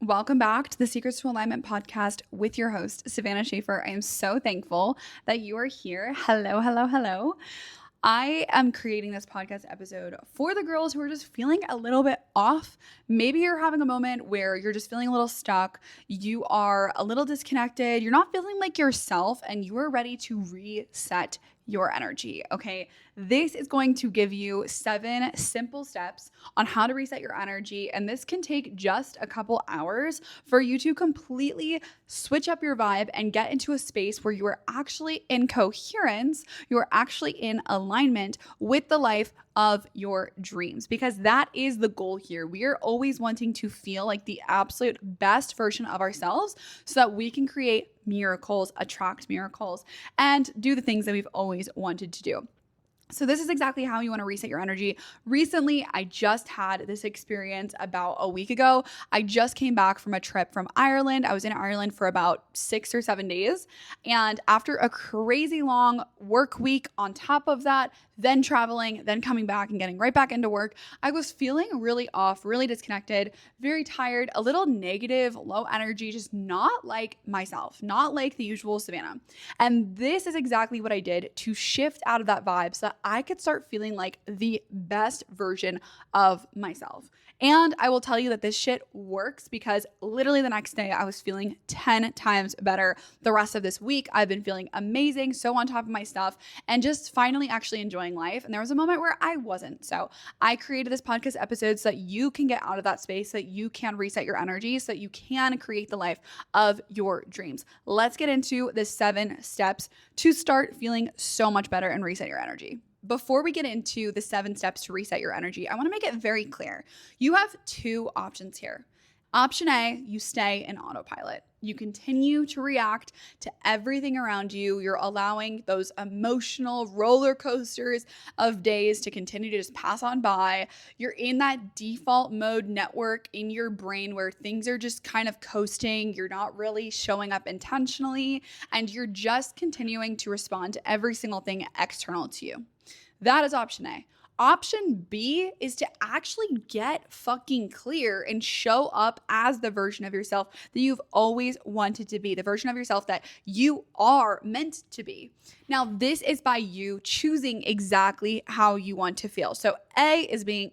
Welcome back to the Secrets to Alignment podcast with your host, Savannah Schaefer. I am so thankful that you are here. Hello, hello, hello. I am creating this podcast episode for the girls who are just feeling a little bit off. Maybe you're having a moment where you're just feeling a little stuck. You are a little disconnected. You're not feeling like yourself and you are ready to reset your energy. Okay. This is going to give you 7 simple steps on how to reset your energy. And this can take just a couple hours for you to completely switch up your vibe and get into a space where you are actually in coherence. You are actually in alignment with the life of your dreams, because that is the goal here. We are always wanting to feel like the absolute best version of ourselves so that we can create miracles, attract miracles, and do the things that we've always wanted to do. So this is exactly how you want to reset your energy. Recently, I just had this experience about a week ago. I just came back from a trip from Ireland. I was in Ireland for about 6 or 7 days. And after a crazy long work week on top of that, then traveling, then coming back and getting right back into work, I was feeling really off, really disconnected, very tired, a little negative, low energy, just not like myself, not like the usual Savannah. And this is exactly what I did to shift out of that vibe so that I could start feeling like the best version of myself. And I will tell you that this shit works, because literally the next day I was feeling 10 times better. The rest of this week, I've been feeling amazing, so on top of my stuff, and just finally actually enjoying life. And there was a moment where I wasn't. So I created this podcast episode so that you can get out of that space, so that you can reset your energy, so that you can create the life of your dreams. Let's get into the 7 steps to start feeling so much better and reset your energy. Before we get into the 7 steps to reset your energy, I want to make it very clear. You have 2 options here. Option A, you stay in autopilot. You continue to react to everything around you. You're allowing those emotional roller coasters of days to continue to just pass on by. You're in that default mode network in your brain where things are just kind of coasting. You're not really showing up intentionally, and you're just continuing to respond to every single thing external to you. That is option A. Option B is to actually get fucking clear and show up as the version of yourself that you've always wanted to be, the version of yourself that you are meant to be. Now, this is by you choosing exactly how you want to feel. So A is being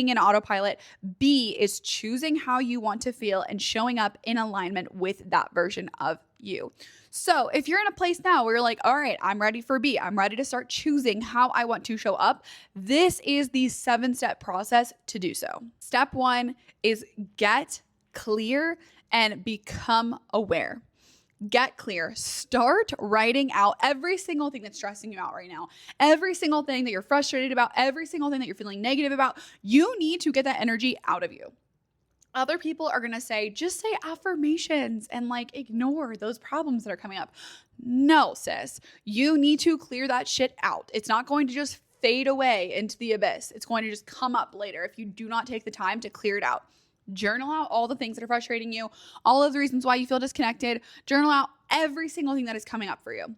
in autopilot. B is choosing how you want to feel and showing up in alignment with that version of you. So if you're in a place now where you're like, all right, I'm ready for B, I'm ready to start choosing how I want to show up, this is the 7-step process to do so. Step 1 is get clear and become aware. Get clear. Start writing out every single thing that's stressing you out right now. Every single thing that you're frustrated about, every single thing that you're feeling negative about. You need to get that energy out of you. Other people are going to say, just say affirmations and ignore those problems that are coming up. No, sis, you need to clear that shit out. It's not going to just fade away into the abyss. It's going to just come up later if you do not take the time to clear it out. Journal out all the things that are frustrating you, all of the reasons why you feel disconnected. Journal out every single thing that is coming up for you.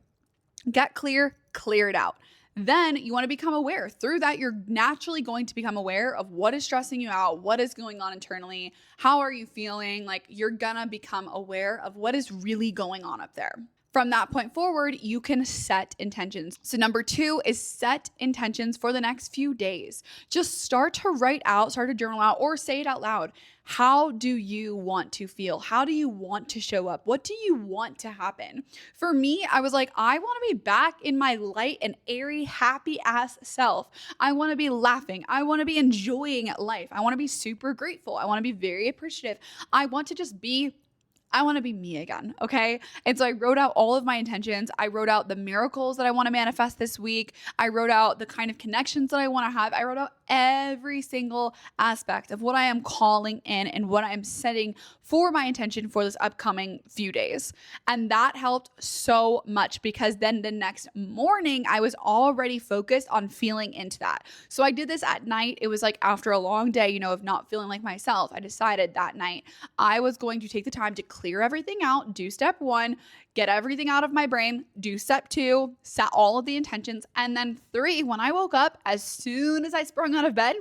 Get clear, clear it out. Then you want to become aware. Through that, you're naturally going to become aware of what is stressing you out, what is going on internally, how are you feeling? You're gonna become aware of what is really going on up there. From that point forward, you can set intentions. So number 2 is set intentions for the next few days. Just start to write out, start to journal out, or say it out loud. How do you want to feel? How do you want to show up? What do you want to happen? For me, I was like, I want to be back in my light and airy, happy ass self. I want to be laughing. I want to be enjoying life. I want to be super grateful. I want to be very appreciative. I want to be me again, okay? And so I wrote out all of my intentions. I wrote out the miracles that I want to manifest this week. I wrote out the kind of connections that I want to have. I wrote out every single aspect of what I am calling in and what I am setting for my intention for this upcoming few days. And that helped so much, because then the next morning I was already focused on feeling into that. So I did this at night. It was after a long day, of not feeling like myself. I decided that night I was going to take the time to clear everything out, do step 1, get everything out of my brain, do step 2, set all of the intentions, and then 3, when I woke up, as soon as I sprung out of bed,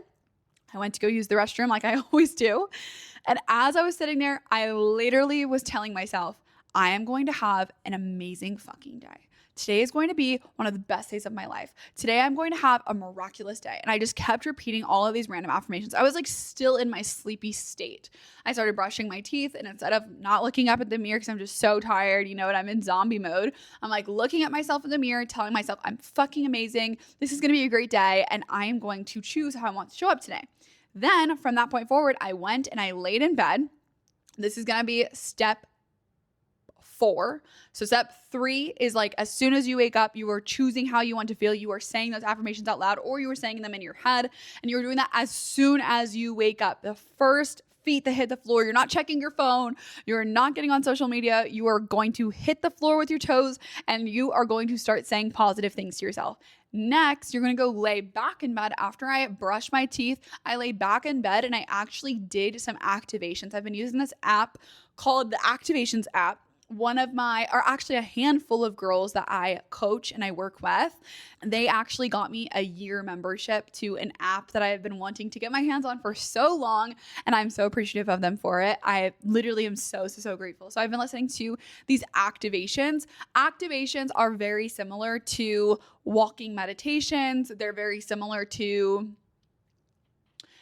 I went to go use the restroom like I always do. And as I was sitting there, I literally was telling myself, I am going to have an amazing fucking day. Today is going to be one of the best days of my life. Today I'm going to have a miraculous day. And I just kept repeating all of these random affirmations. I was like still in my sleepy state. I started brushing my teeth, and instead of not looking up at the mirror because I'm just so tired, you know, and I'm in zombie mode, I'm like looking at myself in the mirror, telling myself I'm fucking amazing. This is going to be a great day, and I am going to choose how I want to show up today. Then from that point forward, I went and I laid in bed. This is going to be step 4. So step 3 is like, as soon as you wake up, you are choosing how you want to feel. You are saying those affirmations out loud, or you are saying them in your head, and you're doing that as soon as you wake up. The first feet that hit the floor, you're not checking your phone, you're not getting on social media, you are going to hit the floor with your toes, and you are going to start saying positive things to yourself. Next, you're going to go lay back in bed. After I brushed my teeth, I laid back in bed and I actually did some activations. I've been using this app called the Activations app. Actually a handful of girls that I coach and I work with, they actually got me a year membership to an app that I have been wanting to get my hands on for so long, and I'm so appreciative of them for it. I literally am so grateful. So I've been listening to these activations. Activations are very similar to walking meditations. They're very similar to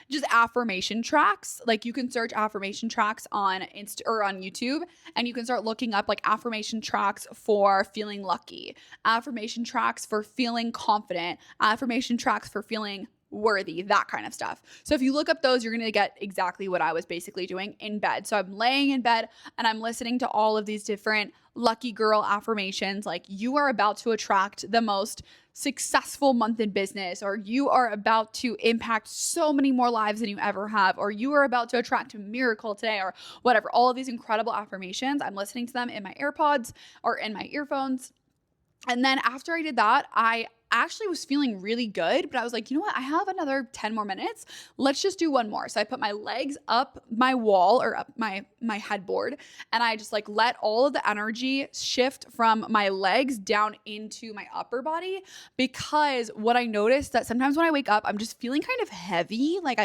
just affirmation tracks. Like you can search affirmation tracks on Insta or on YouTube, and you can start looking up like affirmation tracks for feeling lucky, affirmation tracks for feeling confident, affirmation tracks for feeling worthy, that kind of stuff. So if you look up those, you're going to get exactly what I was basically doing in bed. So I'm laying in bed and I'm listening to all of these different lucky girl affirmations, like you are about to attract the most successful month in business, or you are about to impact so many more lives than you ever have, or you are about to attract a miracle today, or whatever. All of these incredible affirmations, I'm listening to them in my AirPods or in my earphones. And then after I did that, I actually was feeling really good, but I was like, you know what? I have another 10 more minutes. Let's just do one more. So I put my legs up my wall or up my headboard, and I just like let all of the energy shift from my legs down into my upper body, because what I noticed that sometimes when I wake up, I'm just feeling kind of heavy. Like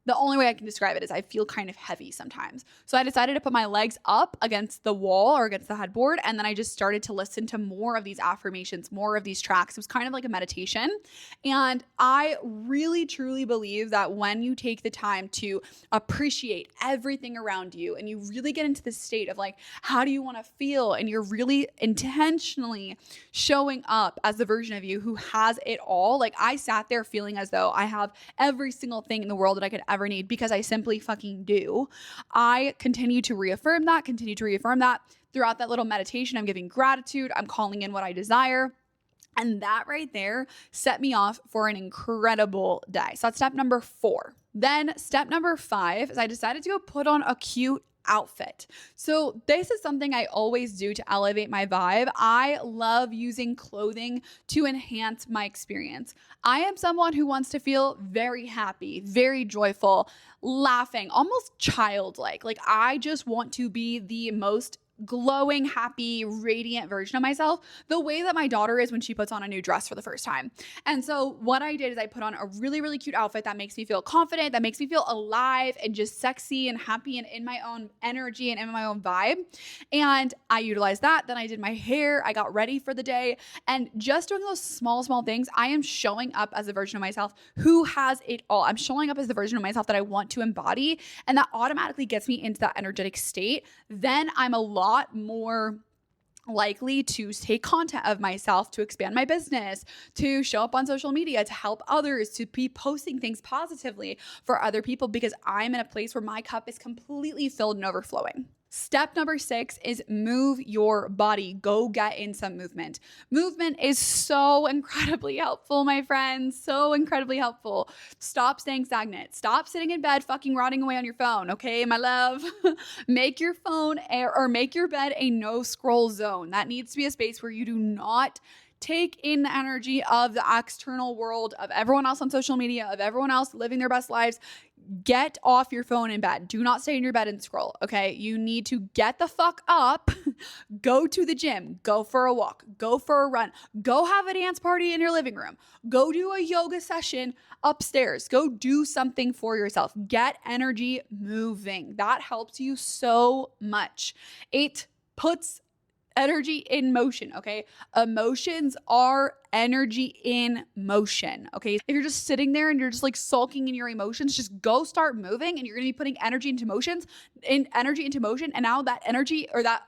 the only way I can describe it is I feel kind of heavy sometimes. So I decided to put my legs up against the wall or against the headboard. And then I just started to listen to more of these affirmations, more of these tracks. It was kind of like a meditation. And I really, truly believe that when you take the time to appreciate everything around you, and you really get into this state of like, how do you want to feel? And you're really intentionally showing up as the version of you who has it all. Like I sat there feeling as though I have every single thing in the world that I could ever need, because I simply fucking do. I continue to reaffirm that throughout that little meditation. I'm giving gratitude. I'm calling in what I desire. And that right there set me off for an incredible day. So that's step number 4. Then step number 5 is I decided to go put on a cute outfit. So this is something I always do to elevate my vibe. I love using clothing to enhance my experience. I am someone who wants to feel very happy, very joyful, laughing, almost childlike. Like I just want to be the most glowing, happy, radiant version of myself, the way that my daughter is when she puts on a new dress for the first time. And so what I did is I put on a really, really cute outfit that makes me feel confident, that makes me feel alive and just sexy and happy and in my own energy and in my own vibe. And I utilized that. Then I did my hair. I got ready for the day. And just doing those small things, I am showing up as a version of myself who has it all. I'm showing up as the version of myself that I want to embody. And that automatically gets me into that energetic state. Then I'm a lot more likely to take content of myself, to expand my business, to show up on social media, to help others, to be posting things positively for other people, because I'm in a place where my cup is completely filled and overflowing. Step number 6 is move your body. Go get in some movement. Movement is so incredibly helpful, my friends. So incredibly helpful. Stop staying stagnant. Stop sitting in bed fucking rotting away on your phone, okay, my love? Make your phone or make your bed a no scroll zone. That needs to be a space where you do not Take in the energy of the external world, of everyone else on social media, of everyone else living their best lives. Get off your phone in bed. Do not stay in your bed and scroll, okay? You need to get the fuck up, go to the gym, go for a walk, go for a run, go have a dance party in your living room, go do a yoga session upstairs, go do something for yourself. Get energy moving. That helps you so much. It puts energy in motion, okay? Emotions are energy in motion, okay? If you're just sitting there and you're just like sulking in your emotions, just go start moving and you're gonna be putting energy into motion. And now that energy or that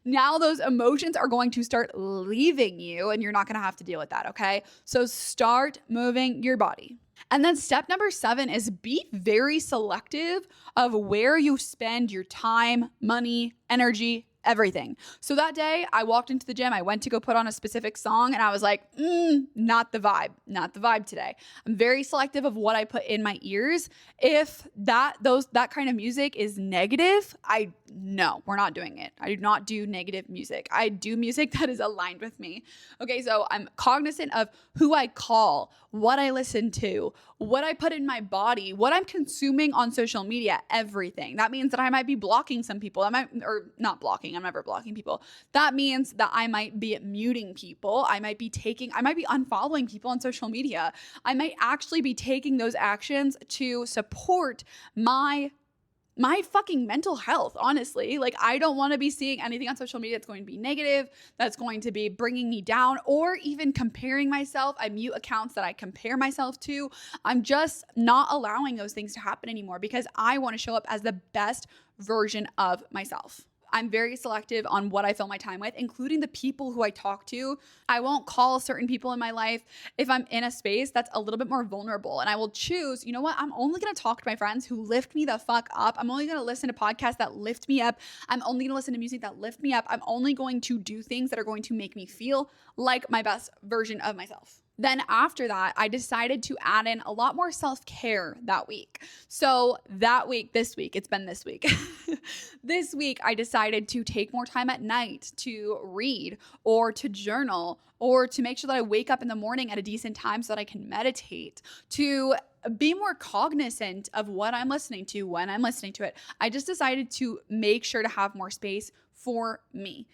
now those emotions are going to start leaving you and you're not gonna have to deal with that, okay? So start moving your body. And then step number 7 is be very selective of where you spend your time, money, energy, everything. So that day I walked into the gym, I went to go put on a specific song and I was like, not the vibe today. I'm very selective of what I put in my ears. If that kind of music is negative, no, we're not doing it. I do not do negative music. I do music that is aligned with me. Okay, so I'm cognizant of who I call, what I listen to, what I put in my body, what I'm consuming on social media, everything. That means that I might be blocking some people. Not blocking. I'm never blocking people. That means that I might be muting people. I might be unfollowing people on social media. I might actually be taking those actions to support my fucking mental health, honestly. Like, I don't want to be seeing anything on social media that's going to be negative, that's going to be bringing me down, or even comparing myself. I mute accounts that I compare myself to. I'm just not allowing those things to happen anymore because I want to show up as the best version of myself. I'm very selective on what I fill my time with, including the people who I talk to. I won't call certain people in my life if I'm in a space that's a little bit more vulnerable. And I will choose, you know what? I'm only going to talk to my friends who lift me the fuck up. I'm only going to listen to podcasts that lift me up. I'm only going to listen to music that lift me up. I'm only going to do things that are going to make me feel like my best version of myself. Then after that, I decided to add in a lot more self-care that week. So this week, this week, I decided to take more time at night to read or to journal or to make sure that I wake up in the morning at a decent time so that I can meditate, to be more cognizant of what I'm listening to when I'm listening to it. I just decided to make sure to have more space for me.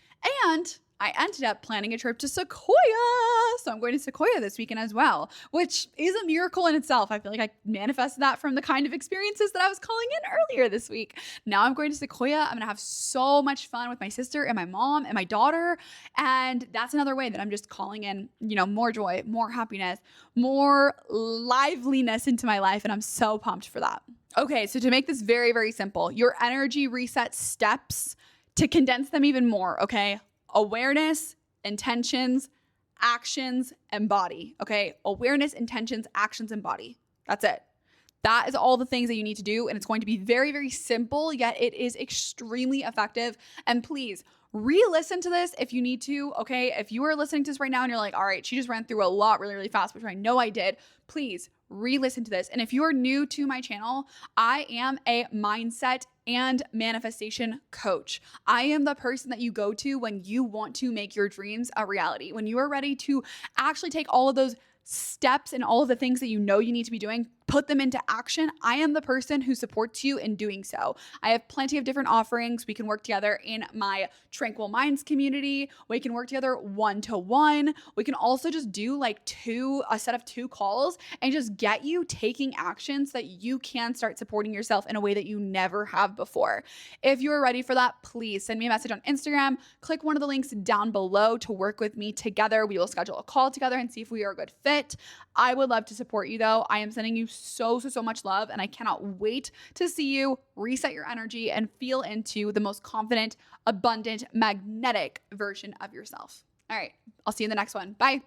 And I ended up planning a trip to Sequoia. So I'm going to Sequoia this weekend as well, which is a miracle in itself. I feel like I manifested that from the kind of experiences that I was calling in earlier this week. Now I'm going to Sequoia. I'm going to have so much fun with my sister and my mom and my daughter. And that's another way that I'm just calling in, more joy, more happiness, more liveliness into my life. And I'm so pumped for that. Okay, so to make this very, very simple, your energy reset steps, to condense them even more, okay? Awareness, intentions, actions, and body, okay? Awareness, intentions, actions, and body. That's it. That is all the things that you need to do, and it's going to be very, very simple, yet it is extremely effective. And please, re-listen to this if you need to, okay? If you are listening to this right now and you're like, all right, she just ran through a lot really, really fast, which I know I did, please re-listen to this. And if you are new to my channel, I am a mindset and manifestation coach. I am the person that you go to when you want to make your dreams a reality. When you are ready to actually take all of those steps and all of the things that you know you need to be doing, put them into action. I am the person who supports you in doing so. I have plenty of different offerings. We can work together in my Tranquil Minds community. We can work together one-to-one. We can also just do a set of 2 calls and just get you taking action so that you can start supporting yourself in a way that you never have before. If you are ready for that, please send me a message on Instagram. Click one of the links down below to work with me together. We will schedule a call together and see if we are a good fit. I would love to support you though. I am sending you so much love, and I cannot wait to see you reset your energy and feel into the most confident, abundant, magnetic version of yourself. All right, I'll see you in the next one. Bye.